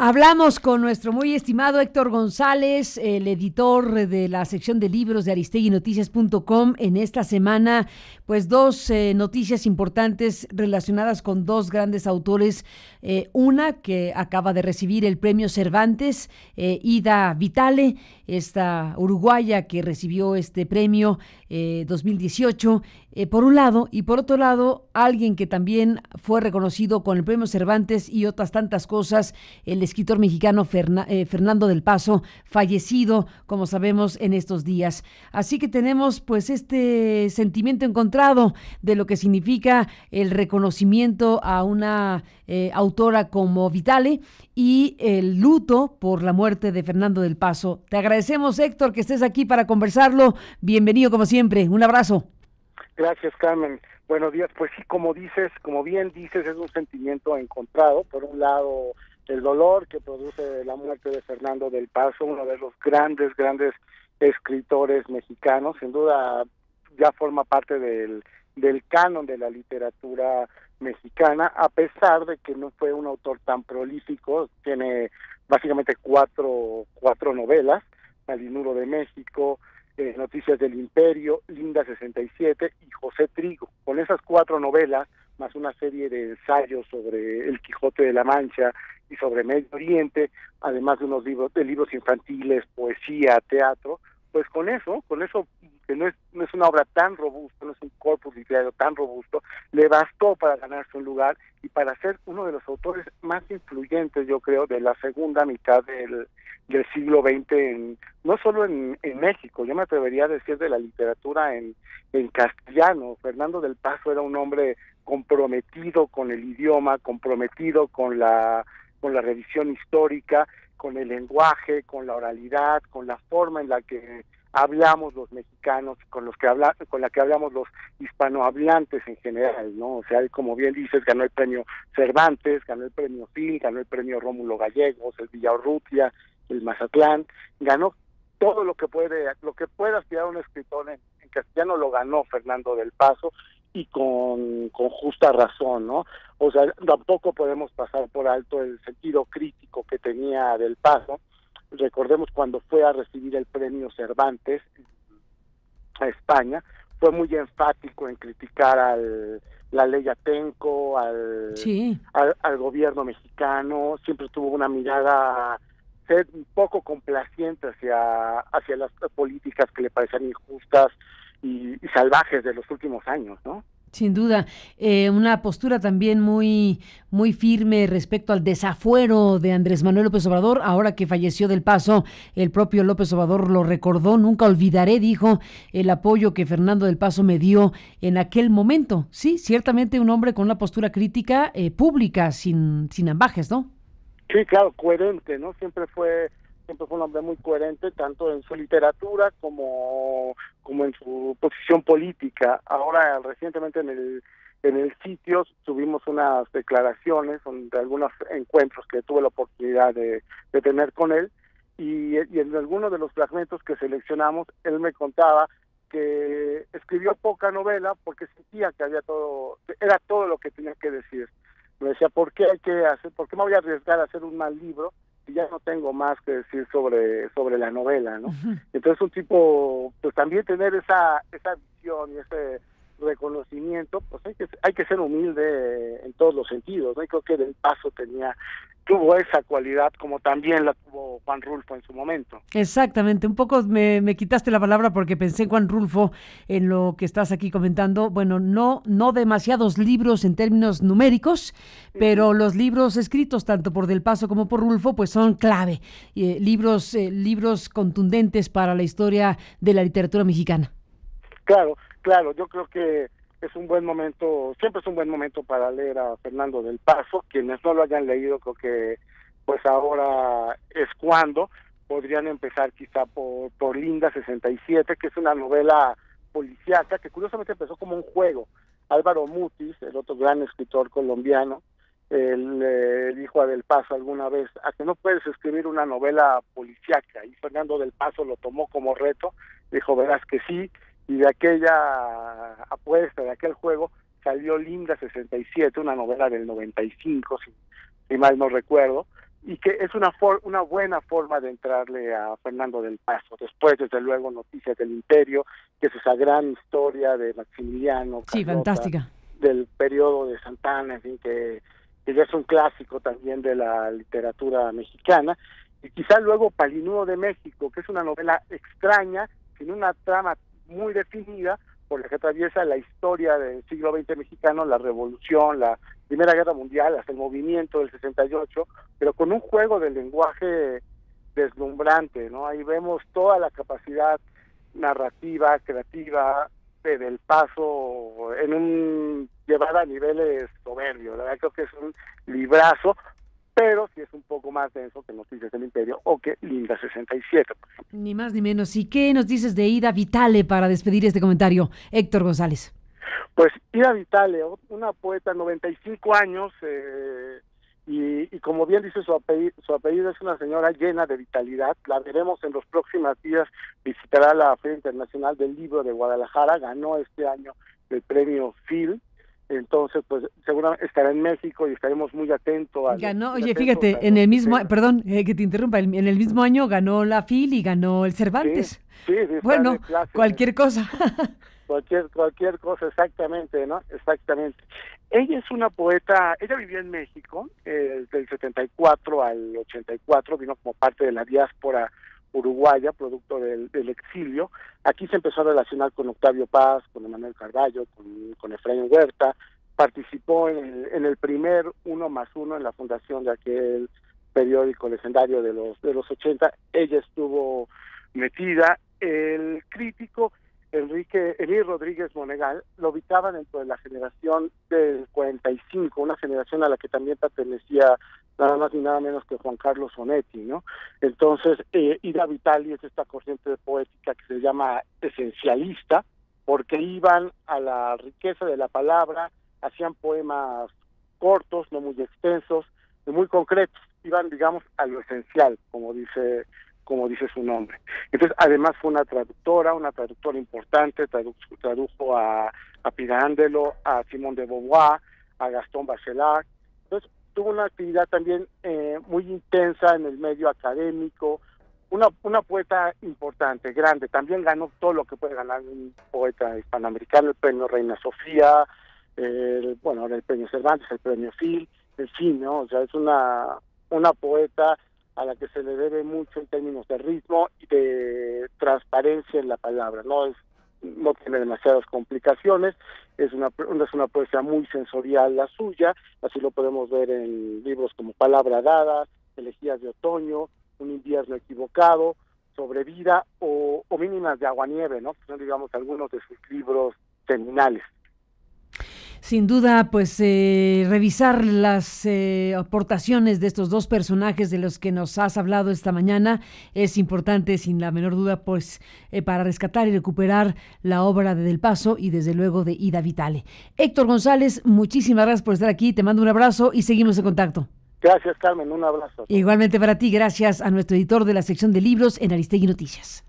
Hablamos con nuestro muy estimado Héctor González, el editor de la sección de libros de aristeguinoticias.com. En esta semana, pues dos noticias importantes relacionadas con dos grandes autores. Una que acaba de recibir el premio Cervantes, Ida Vitale, esta uruguaya que recibió este premio 2018, por un lado, y por otro lado, alguien que también fue reconocido con el premio Cervantes y otras tantas cosas, el escritor mexicano Fernando del Paso, fallecido, como sabemos, en estos días. Así que tenemos pues este sentimiento encontrado de lo que significa el reconocimiento a una autora como Vitale y el luto por la muerte de Fernando del Paso. Te agradecemos, Héctor, que estés aquí para conversarlo. Bienvenido como siempre. Un abrazo. Gracias, Carmen. Buenos días. Pues sí, como bien dices, es un sentimiento encontrado. Por un lado, el dolor que produce la muerte de Fernando del Paso, uno de los grandes escritores mexicanos. Sin duda, ya forma parte del canon de la literatura mexicana, a pesar de que no fue un autor tan prolífico. Tiene básicamente cuatro novelas: Malinuro de México, Noticias del Imperio, Linda 67 y José Trigo. Con esas cuatro novelas, más una serie de ensayos sobre el Quijote de la Mancha y sobre Medio Oriente, además de unos libros infantiles, poesía, teatro, pues con eso que no es una obra tan robusta, no es un corpus literario tan robusto, le bastó para ganarse un lugar y para ser uno de los autores más influyentes, yo creo, de la segunda mitad del siglo XX, no solo en México, yo me atrevería a decir de la literatura en castellano. Fernando del Paso era un hombre comprometido con el idioma, comprometido con la revisión histórica, con el lenguaje, con la oralidad, con la forma en la que hablamos los mexicanos, con la que hablamos los hispanohablantes en general, ¿no? O sea, como bien dices, ganó el premio Cervantes, ganó el premio Phil, ganó el premio Rómulo Gallegos, el Villaurrutia, el Mazatlán, ganó todo lo que puede aspirar un escritor en castellano, lo ganó Fernando del Paso, y con justa razón, ¿no? O sea, tampoco podemos pasar por alto el sentido crítico que tenía del Paso. Recordemos cuando fue a recibir el premio Cervantes a España, fue muy enfático en criticar la ley Atenco, al gobierno mexicano. Siempre tuvo una mirada un poco complaciente hacia las políticas que le parecían injustas y salvajes de los últimos años, ¿no? Sin duda, una postura también muy firme respecto al desafuero de Andrés Manuel López Obrador. Ahora que falleció del Paso, el propio López Obrador lo recordó. Nunca olvidaré, dijo, el apoyo que Fernando del Paso me dio en aquel momento. Sí, ciertamente un hombre con una postura crítica pública, sin ambajes, ¿no? Sí, claro, coherente, ¿no? Siempre fue un hombre muy coherente, tanto en su literatura como en su posición política. Ahora, recientemente en el sitio tuvimos unas declaraciones de algunos encuentros que tuve la oportunidad de tener con él, y en algunos de los fragmentos que seleccionamos, él me contaba que escribió poca novela porque sentía que era todo lo que tenía que decir. Me decía, ¿por qué me voy a arriesgar a hacer un mal libro y ya no tengo más que decir sobre la novela, ¿no? Uh-huh. Entonces un tipo, pues también tener esa visión y ese reconocimiento, pues hay que ser humilde en todos los sentidos, ¿no? Y creo que del Paso tuvo esa cualidad, como también la tuvo Juan Rulfo en su momento. Exactamente, un poco me quitaste la palabra porque pensé en Juan Rulfo, en lo que estás aquí comentando. Bueno, no demasiados libros en términos numéricos, pero los libros escritos tanto por Del Paso como por Rulfo pues son clave, libros contundentes para la historia de la literatura mexicana. Claro, yo creo que es un buen momento, siempre es un buen momento para leer a Fernando del Paso. Quienes no lo hayan leído, creo que pues ahora es cuando podrían empezar quizá por Linda 67, que es una novela policíaca que curiosamente empezó como un juego. Álvaro Mutis, el otro gran escritor colombiano, él le dijo a Del Paso alguna vez, a que no puedes escribir una novela policíaca, y Fernando del Paso lo tomó como reto, dijo, verás que sí, y de aquella apuesta, de aquel juego, salió Linda 67, una novela del 95, si mal no recuerdo, y que es una buena forma de entrarle a Fernando del Paso. Después, desde luego, Noticias del Imperio, que es esa gran historia de Maximiliano, Sí, Carlota, fantástica. del periodo de Santana, en fin, que ya es un clásico también de la literatura mexicana. Y quizá luego Palinudo de México, que es una novela extraña, sin una trama muy definida, por la que atraviesa la historia del siglo XX mexicano, la revolución, la Primera Guerra Mundial, hasta el movimiento del 68, pero con un juego de lenguaje deslumbrante, ¿no? Ahí vemos toda la capacidad narrativa, creativa del Paso llevada a niveles soberbios. La verdad creo que es un librazo, pero sí es un poco más denso que Noticias del Imperio o que Linda 67, por ejemplo. Ni más ni menos. ¿Y qué nos dices de Ida Vitale para despedir este comentario, Héctor González? Pues Ida Vitale, una poeta, 95 años, y como bien dice su apellido es una señora llena de vitalidad. La veremos en los próximos días, visitará la Feria Internacional del Libro de Guadalajara, ganó este año el premio Phil. Entonces, pues seguramente estará en México y estaremos muy atentos a ganó, oye, fíjate, en el mismo, perdón, que te interrumpa, en el mismo año ganó la FIL y ganó el Cervantes. Sí, bueno, cualquier cosa. cualquier cosa, exactamente, ¿no? Exactamente. Ella es una poeta, ella vivió en México del 74 al 84, vino como parte de la diáspora uruguaya, producto del exilio. Aquí se empezó a relacionar con Octavio Paz, con Emanuel Carballo, con Efraín Huerta. Participó en el primer 1+1 en la fundación de aquel periódico legendario de los 80. Ella estuvo metida. El crítico Emir Rodríguez Monegal lo ubicaba dentro de la generación del 45, una generación a la que también pertenecía nada más ni nada menos que Juan Carlos Onetti, ¿no? Entonces, Ida Vitale es esta corriente de poética que se llama esencialista, porque iban a la riqueza de la palabra, hacían poemas cortos, no muy extensos, muy concretos, iban, digamos, a lo esencial, como dice su nombre. Entonces, además fue una traductora importante, tradujo a Pirandello, a Simone de Beauvoir, a Gastón Bachelard. Entonces, tuvo una actividad también muy intensa en el medio académico, una poeta importante, grande. También ganó todo lo que puede ganar un poeta hispanoamericano, el premio Reina Sofía, el premio Cervantes, el premio Phil, en fin, ¿no? O sea, es una poeta a la que se le debe mucho en términos de ritmo y de transparencia en la palabra, no tiene demasiadas complicaciones, es una poesía muy sensorial la suya, así lo podemos ver en libros como Palabra Dada, Elegías de Otoño, Un invierno equivocado, Sobre vida o Mínimas de Aguanieve, ¿no? Que son, digamos, algunos de sus libros terminales. Sin duda, pues revisar las aportaciones de estos dos personajes de los que nos has hablado esta mañana es importante, sin la menor duda, pues para rescatar y recuperar la obra de Del Paso y desde luego de Ida Vitale. Héctor González, muchísimas gracias por estar aquí, te mando un abrazo y seguimos en contacto. Gracias, Carmen, un abrazo. Igualmente para ti, gracias a nuestro editor de la sección de libros en Aristegui Noticias.